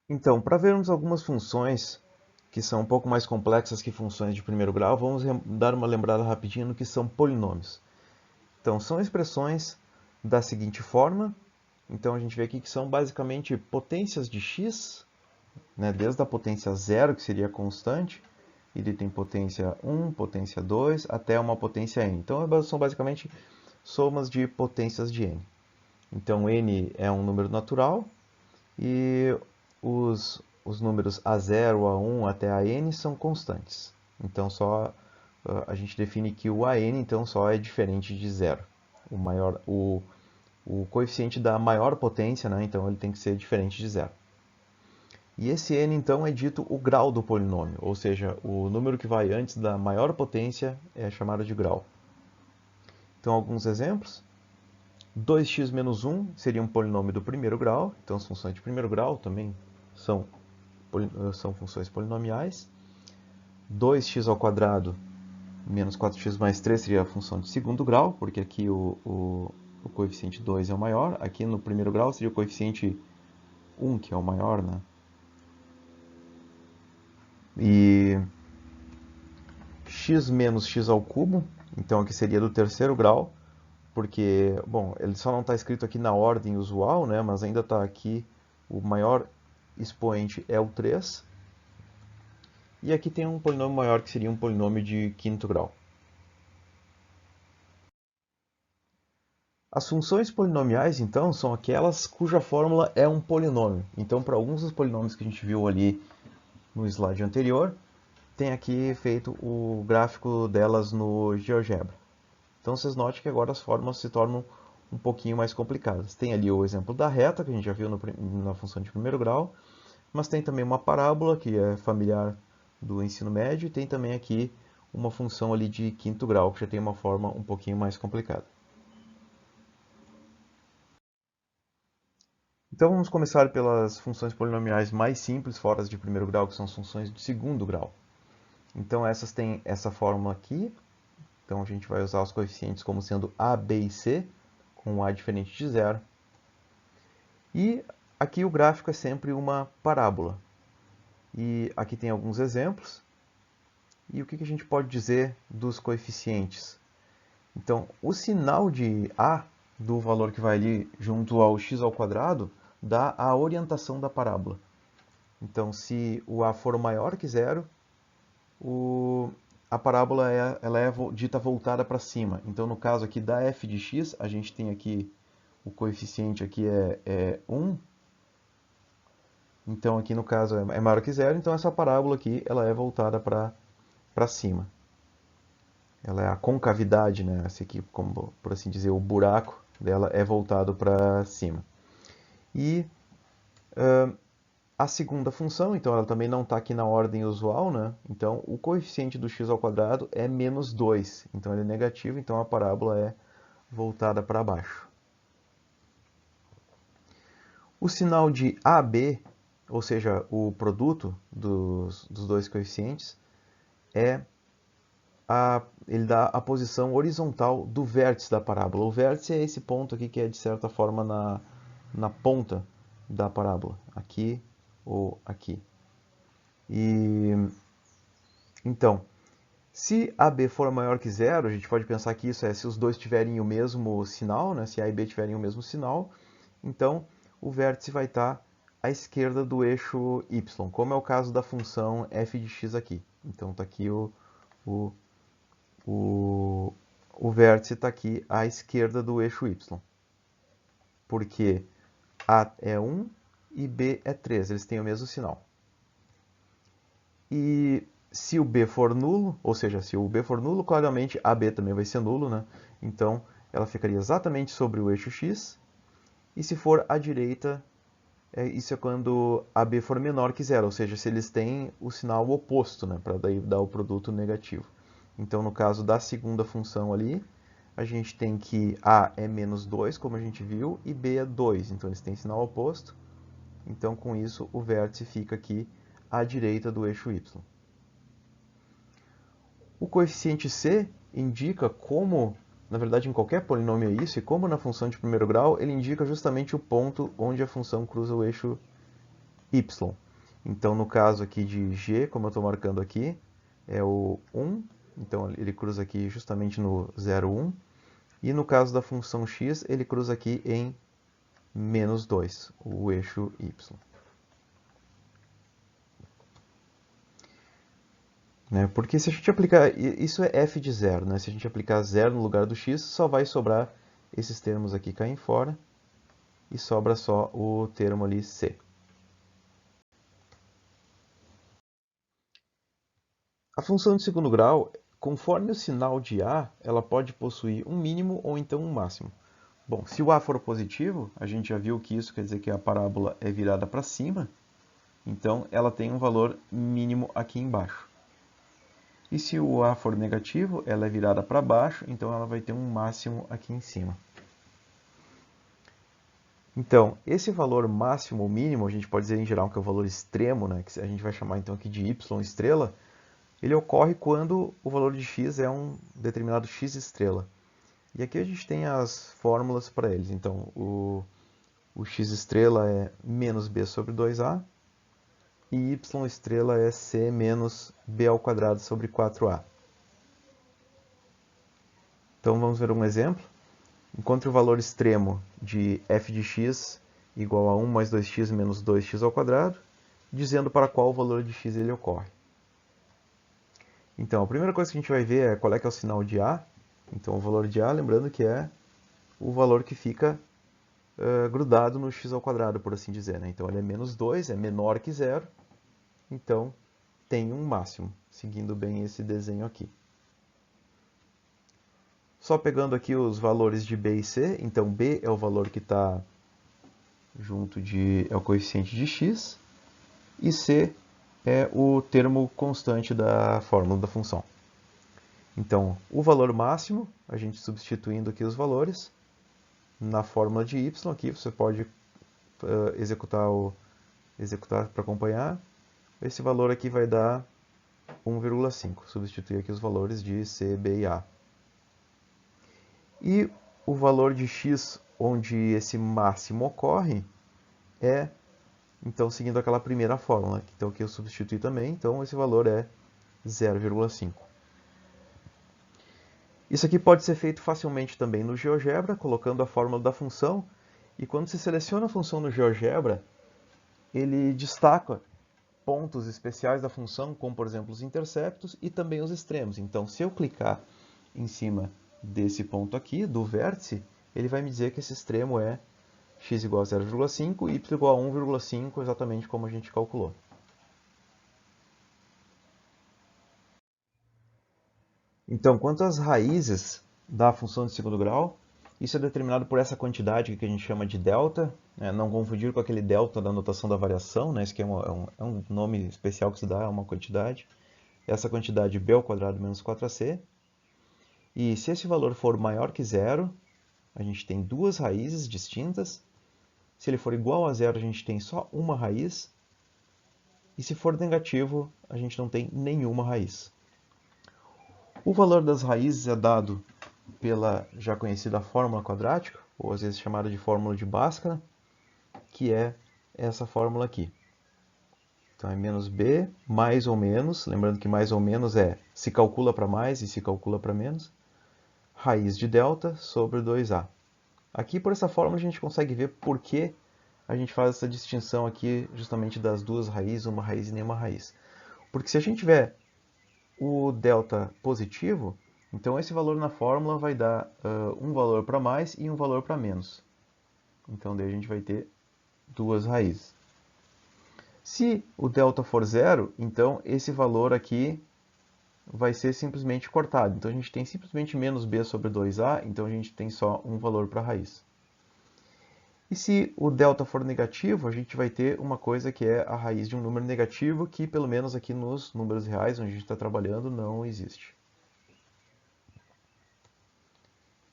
Então, para vermos algumas funções que são um pouco mais complexas que funções de primeiro grau, vamos dar uma lembrada rapidinho no que são polinômios. Então, são expressões da seguinte forma. Então, a gente vê aqui que são basicamente potências de x, né, desde a potência zero, que seria constante, e ele tem potência 1, potência 2, até uma potência n. Então, são basicamente somas de potências de n. Então, n é um número natural, e os números a0, a1 até a n são constantes. Então só a gente define que o an então só é diferente de zero. O coeficiente da maior potência, né, então ele tem que ser diferente de zero. E esse n então é dito o grau do polinômio, ou seja, o número que vai antes da maior potência é chamado de grau. Então alguns exemplos. 2x menos 1 seria um polinômio do primeiro grau, então as funções de primeiro grau também são são funções polinomiais. 2x ao quadrado menos 4x mais 3 seria a função de segundo grau, porque aqui o coeficiente 2 é o maior. Aqui no primeiro grau seria o coeficiente 1, que é o maior, né? E x menos x ao cubo, então aqui seria do terceiro grau, porque, bom, ele só não está escrito aqui na ordem usual, né? Mas ainda está aqui, o maior expoente é o 3. E aqui tem um polinômio maior que seria um polinômio de quinto grau. As funções polinomiais, então, são aquelas cuja fórmula é um polinômio. Então, para alguns dos polinômios que a gente viu ali no slide anterior, tem aqui feito o gráfico delas no GeoGebra. Então, vocês notem que agora as fórmulas se tornam um pouquinho mais complicadas. Tem ali o exemplo da reta, que a gente já viu na função de primeiro grau, mas tem também uma parábola, que é familiar do ensino médio, e tem também aqui uma função ali de quinto grau, que já tem uma forma um pouquinho mais complicada. Então vamos começar pelas funções polinomiais mais simples, fora as de primeiro grau, que são as funções de segundo grau. Então essas têm essa fórmula aqui. Então a gente vai usar os coeficientes como sendo a, b e c, com a diferente de zero. E aqui o gráfico é sempre uma parábola. E aqui tem alguns exemplos. E o que a gente pode dizer dos coeficientes? Então, o sinal de a do valor que vai ali junto ao x ao quadrado dá a orientação da parábola. Então, se o a for maior que zero, a parábola ela é dita voltada para cima. Então, no caso aqui da f de x, a gente tem aqui o coeficiente aqui é 1. Então, aqui no caso é maior que zero. Então, essa parábola aqui ela é voltada para cima. Ela é a concavidade, né? Essa aqui, como por assim dizer, o buraco dela é voltado para cima. E a segunda função, então ela também não está aqui na ordem usual, né? Então o coeficiente do x ao quadrado é menos 2, então ele é negativo, então a parábola é voltada para baixo. O sinal de AB, ou seja, o produto dos dois coeficientes, ele dá a posição horizontal do vértice da parábola. O vértice é esse ponto aqui que é de certa forma na ponta da parábola, aqui ou aqui. E então, se AB for maior que zero, a gente pode pensar que isso é se os dois tiverem o mesmo sinal, né? Se A e B tiverem o mesmo sinal, então o vértice vai estar à esquerda do eixo y, como é o caso da função f de x aqui. Então está aqui o, o, o vértice está aqui à esquerda do eixo y, porque A é 1 e B é 3, eles têm o mesmo sinal. E se o B for nulo, ou seja, se o B for nulo, claramente AB também vai ser nulo, né? Então ela ficaria exatamente sobre o eixo x. E se for à direita, isso é quando AB for menor que zero, ou seja, se eles têm o sinal oposto, né? Para daí dar o produto negativo. Então no caso da segunda função ali, a gente tem que A é menos 2, como a gente viu, e B é 2, então eles têm sinal oposto. Então com isso o vértice fica aqui à direita do eixo y. O coeficiente c indica como, na verdade em qualquer polinômio é isso, e como na função de primeiro grau, ele indica justamente o ponto onde a função cruza o eixo y. Então, no caso aqui de g, como eu estou marcando aqui, é o 1, então ele cruza aqui justamente no 0, 1. E no caso da função x, ele cruza aqui em menos 2, o eixo y. Né? Porque se a gente aplicar, isso é f de zero, né? Se a gente aplicar zero no lugar do x, só vai sobrar esses termos aqui caem fora e sobra só o termo ali c. A função de segundo grau, conforme o sinal de a, ela pode possuir um mínimo ou então um máximo. Bom, se o a for positivo, a gente já viu que isso quer dizer que a parábola é virada para cima, então ela tem um valor mínimo aqui embaixo. E se o a for negativo, ela é virada para baixo, então ela vai ter um máximo aqui em cima. Então, esse valor máximo ou mínimo, a gente pode dizer em geral que é o valor extremo, né, que a gente vai chamar então aqui de y estrela, ele ocorre quando o valor de x é um determinado x estrela. E aqui a gente tem as fórmulas para eles. Então, o x estrela é menos b sobre 2a, e y estrela é c menos b ao quadrado sobre 4a. Então vamos ver um exemplo. Encontre o valor extremo de f de x igual a 1 mais 2x menos 2x ao quadrado, dizendo para qual valor de x ele ocorre. Então, a primeira coisa que a gente vai ver é qual é que é o sinal de a. Então, o valor de a, lembrando que é o valor que fica grudado no x ao quadrado, por assim dizer. Né? Então, ele é menos 2, é menor que zero. Então, tem um máximo, seguindo bem esse desenho aqui. Só pegando aqui os valores de b e c. Então, b é o valor que está junto é o coeficiente de x. E c é o termo constante da fórmula da função. Então, o valor máximo, a gente substituindo aqui os valores, na fórmula de y, aqui você pode executar para acompanhar. Esse valor aqui vai dar 1,5. Substituir aqui os valores de c, b e a. E o valor de x, onde esse máximo ocorre, é, então, seguindo aquela primeira fórmula. Então, aqui eu substituí também, então esse valor é 0,5. Isso aqui pode ser feito facilmente também no GeoGebra, colocando a fórmula da função. E quando se seleciona a função no GeoGebra, ele destaca pontos especiais da função, como por exemplo os interceptos e também os extremos. Então, se eu clicar em cima desse ponto aqui, do vértice, ele vai me dizer que esse extremo é x igual a 0,5 e y igual a 1,5, exatamente como a gente calculou. Então, quanto às raízes da função de segundo grau, isso é determinado por essa quantidade que a gente chama de delta, né? Não confundir com aquele delta da notação da variação, né? Isso aqui é um nome especial que se dá a uma quantidade. Essa quantidade b ao quadrado menos 4ac. E se esse valor for maior que zero, a gente tem duas raízes distintas. Se ele for igual a zero, a gente tem só uma raiz. E se for negativo, a gente não tem nenhuma raiz. O valor das raízes é dado pela já conhecida fórmula quadrática, ou às vezes chamada de fórmula de Bhaskara, que é essa fórmula aqui. Então é menos b, mais ou menos, lembrando que mais ou menos se calcula para mais e se calcula para menos, raiz de delta sobre 2a. Aqui por essa fórmula a gente consegue ver por que a gente faz essa distinção aqui justamente das duas raízes, uma raiz e nenhuma raiz. Porque se a gente tiver o delta positivo, então esse valor na fórmula vai dar um valor para mais e um valor para menos. Então daí a gente vai ter duas raízes. Se o delta for zero, então esse valor aqui vai ser simplesmente cortado. Então a gente tem simplesmente menos b sobre 2a, então a gente tem só um valor para a raiz. E se o delta for negativo, a gente vai ter uma coisa que é a raiz de um número negativo, que pelo menos aqui nos números reais, onde a gente está trabalhando, não existe.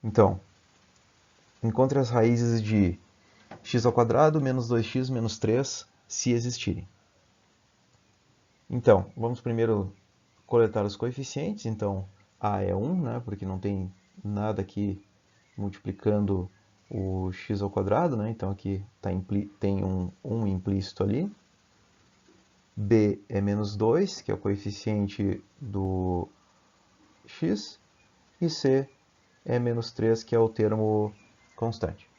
Então, encontre as raízes de x ao quadrado menos 2x menos 3, se existirem. Então, vamos primeiro coletar os coeficientes. Então, a é 1, né, porque não tem nada aqui multiplicando o x ao quadrado, né? Então aqui tem um 1 implícito ali. b é menos 2, que é o coeficiente do x, e c é menos 3, que é o termo constante.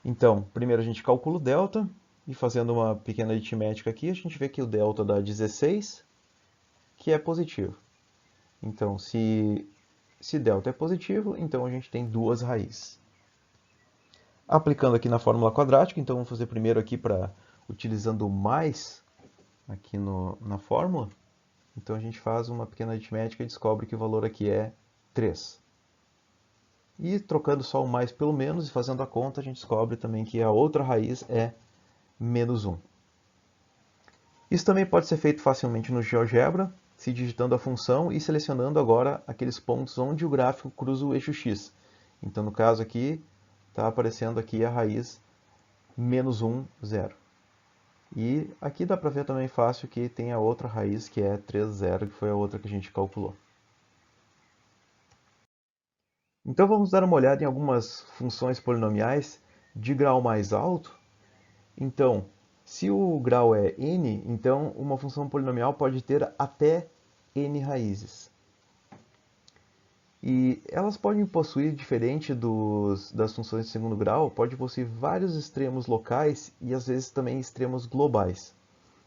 Então, primeiro a gente calcula o delta, e fazendo uma pequena aritmética aqui, a gente vê que o delta dá 16, que é positivo. Então, se delta é positivo, então a gente tem duas raízes. Aplicando aqui na fórmula quadrática, então vamos fazer primeiro aqui utilizando o mais aqui na fórmula. Então a gente faz uma pequena aritmética e descobre que o valor aqui é 3. E trocando só o mais pelo menos e fazendo a conta, a gente descobre também que a outra raiz é menos 1. Isso também pode ser feito facilmente no GeoGebra, se digitando a função e selecionando agora aqueles pontos onde o gráfico cruza o eixo x. Então no caso aqui, está aparecendo aqui a raiz menos 1, 0. E aqui dá para ver também fácil que tem a outra raiz, que é 3, 0, que foi a outra que a gente calculou. Então vamos dar uma olhada em algumas funções polinomiais de grau mais alto. Então, se o grau é n, então uma função polinomial pode ter até n raízes. E elas podem possuir, diferente das funções de segundo grau, pode possuir vários extremos locais e às vezes também extremos globais.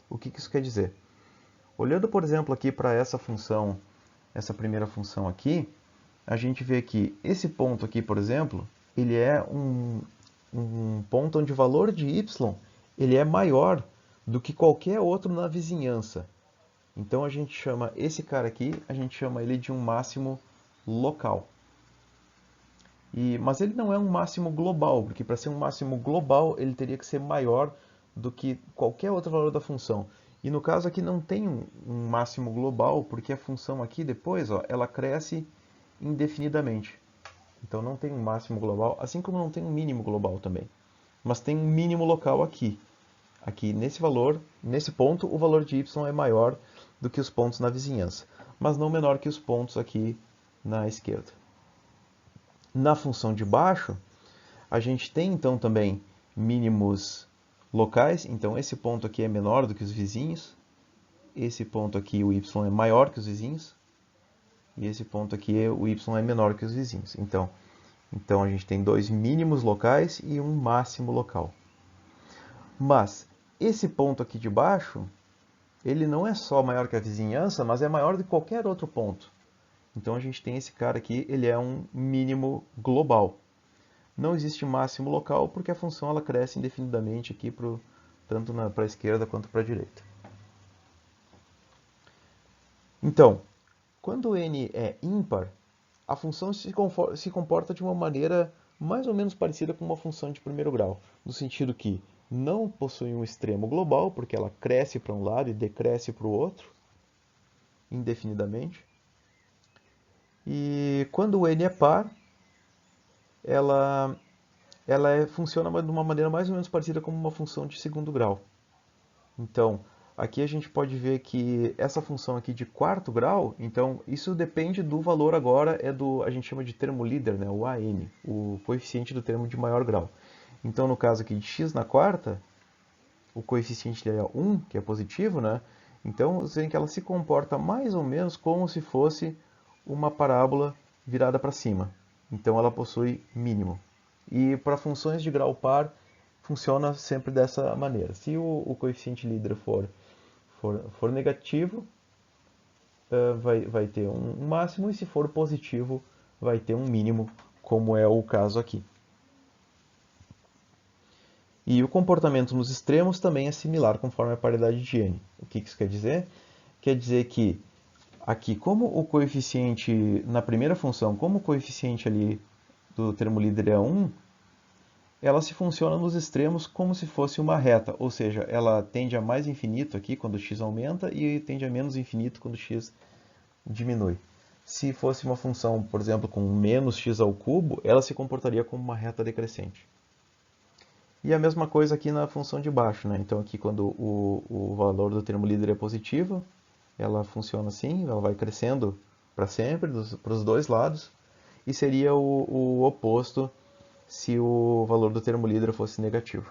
O que isso quer dizer? Olhando, por exemplo, aqui para essa função, essa primeira função aqui, a gente vê que esse ponto aqui, por exemplo, ele é um ponto onde o valor de y ele é maior do que qualquer outro na vizinhança. Então a gente chama esse cara aqui, a gente chama ele de um máximo local. Mas ele não é um máximo global, porque para ser um máximo global ele teria que ser maior do que qualquer outro valor da função. E no caso aqui não tem um máximo global, porque a função aqui depois, ó, ela cresce indefinidamente. Então não tem um máximo global, assim como não tem um mínimo global também. Mas tem um mínimo local aqui. Aqui nesse valor, nesse ponto, o valor de y é maior do que os pontos na vizinhança, mas não menor que os pontos aqui na esquerda. Na função de baixo, a gente tem então também mínimos locais, então esse ponto aqui é menor do que os vizinhos, esse ponto aqui o y é maior que os vizinhos, e esse ponto aqui o y é menor que os vizinhos. Então a gente tem dois mínimos locais e um máximo local. Mas esse ponto aqui de baixo, ele não é só maior que a vizinhança, mas é maior do que qualquer outro ponto. Então a gente tem esse cara aqui, ele é um mínimo global. Não existe máximo local porque a função ela cresce indefinidamente aqui tanto para a esquerda quanto para a direita. Então, quando n é ímpar, a função se comporta de uma maneira mais ou menos parecida com uma função de primeiro grau, no sentido que não possui um extremo global, porque ela cresce para um lado e decresce para o outro, indefinidamente. E quando o n é par, ela funciona de uma maneira mais ou menos parecida com uma função de segundo grau. Então, aqui a gente pode ver que essa função aqui de quarto grau, então isso depende do valor agora, a gente chama de termo líder, né, o AN, o coeficiente do termo de maior grau. Então, no caso aqui de x na quarta, o coeficiente é 1, que é positivo, né? Então, você vê que ela se comporta mais ou menos como se fosse uma parábola virada para cima. Então, ela possui mínimo. E para funções de grau par, funciona sempre dessa maneira. Se o coeficiente líder for negativo, vai ter um máximo, e se for positivo, vai ter um mínimo, como é o caso aqui. E o comportamento nos extremos também é similar conforme a paridade de n. O que isso quer dizer? Quer dizer que aqui, como o coeficiente, na primeira função, como o coeficiente ali do termo líder é 1, ela se funciona nos extremos como se fosse uma reta, ou seja, ela tende a mais infinito aqui quando x aumenta e tende a menos infinito quando x diminui. Se fosse uma função, por exemplo, com menos x ao cubo, ela se comportaria como uma reta decrescente. E a mesma coisa aqui na função de baixo, né? Então aqui quando o valor do termo líder é positivo, ela funciona assim, ela vai crescendo para sempre, para os dois lados, e seria o oposto se o valor do termo líder fosse negativo.